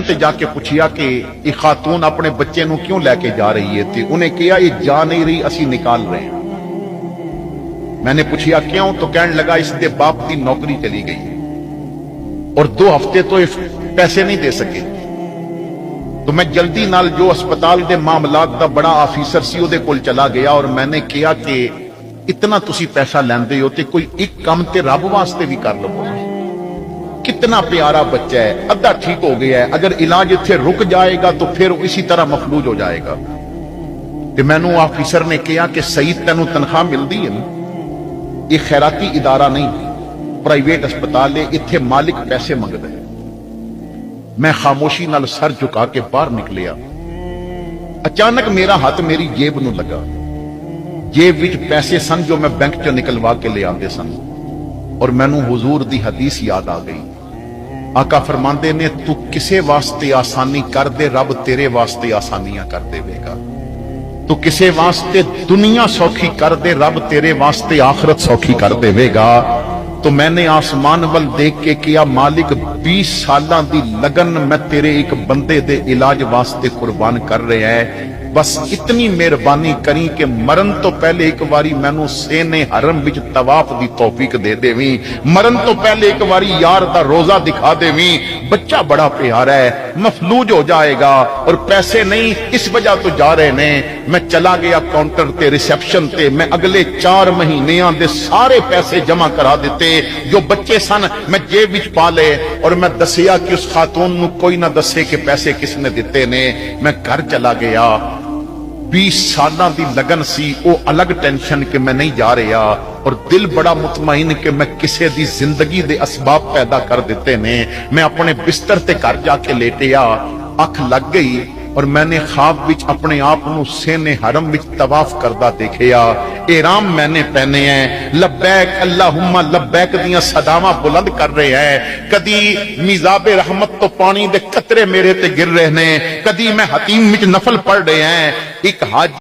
ते जाके पूछिया कि ये खातून अपने बच्चे नू क्यों लेके जा रही है, तो उन्हें कहा ये जा नहीं रही, असी निकाल रहे हैं। मैंने पूछिया क्यों, तो कहने लगा इसके बाप की नौकरी चली गई और 2 हफ्ते तो ये पैसे नहीं दे सके। तो मैं जल्दी नाल जो अस्पताल के मामलात का बड़ा आफिसर सी उहदे कोल चला गया और मैंने कहा कि इतना तुसी पैसा लैंदे हो तो कोई एक काम ते रब वास्ते भी कर लो। कितना प्यारा बच्चा है, अद्धा ठीक हो गया है, अगर इलाज इत्थे रुक जाएगा तो फिर इसी तरह मफलूज हो जाएगा। तो मैनू ऑफिसर ने कहा कि सईद तेनू तनख्वाह मिलती है ना, ये खैराती इदारा नहीं, प्राइवेट अस्पताल है, इत्थे मालिक पैसे मंगदा है। मैं खामोशी नाल सर झुका के बाहर निकलिया। अचानक मेरा हाथ मेरी जेब नू लगा। जेब विच पैसे सन जो मैं बैंक चो निकलवा के ले आंदे सन और मैनू हुजूर दी हदीस याद आ गई। आका फरमांदे ने तू किसे वास्ते आसानी कर दे, रब तेरे वास्ते आसानियां कर देवेगा। तू किसे वास्ते दुनिया सौखी कर दे, रब तेरे वास्ते आखिरत सौखी कर देवेगा। तो मैंने आसमान वल देख के किया, मालिक 20 साल दी लगन मैं तेरे एक बंदे दे इलाज वास्ते कुर्बान कर रहा है, बस इतनी मेहरबानी करी कि मरन तो पहले एक बारी मैनू सेने हरम विच तवाफ दी तौफीक दे देवी, मरन तो पहले एक बारी यार दा रोजा दिखा देवी। बच्चा बड़ा प्यारा है, मफलूज हो जाएगा और पैसे नहीं इस वजह तो जा रहे ने। मैं चला गया काउंटर ते, रिसेप्शन ते, मैं अगले 4 महीनों दे सारे पैसे जमा करा दिते जो बच्चे सन, मैं जेब विच पा ले और मैं दसिया कि उस खातून नू कोई ना दसे कि पैसे किसने दिते ने। मैं घर चला गया। 20 साल की लगन सी, वो अलग टेंशन कि मैं नहीं जा रहा और दिल बड़ा मुतमईन कि मैं किसी की जिंदगी दे असबाब पैदा कर दिते ने। मैं अपने बिस्तर ते घर जाके लेटिया, अख लग गई और मैंने ख्वाब विच अपने आप नू सेने हरम विच तवाफ करदा देखिया। एहराम मैंने पहने हैं, लब्बैक अल्लाहुम्मा लब्बैक दियां सदावां बुलंद कर रहे हैं। कदी मिजाबे रहमत तो पानी दे कतरे मेरे ते गिर रहे ने, कदी मैं हतीम विच नफल पढ़ रहे हैं। एक हाज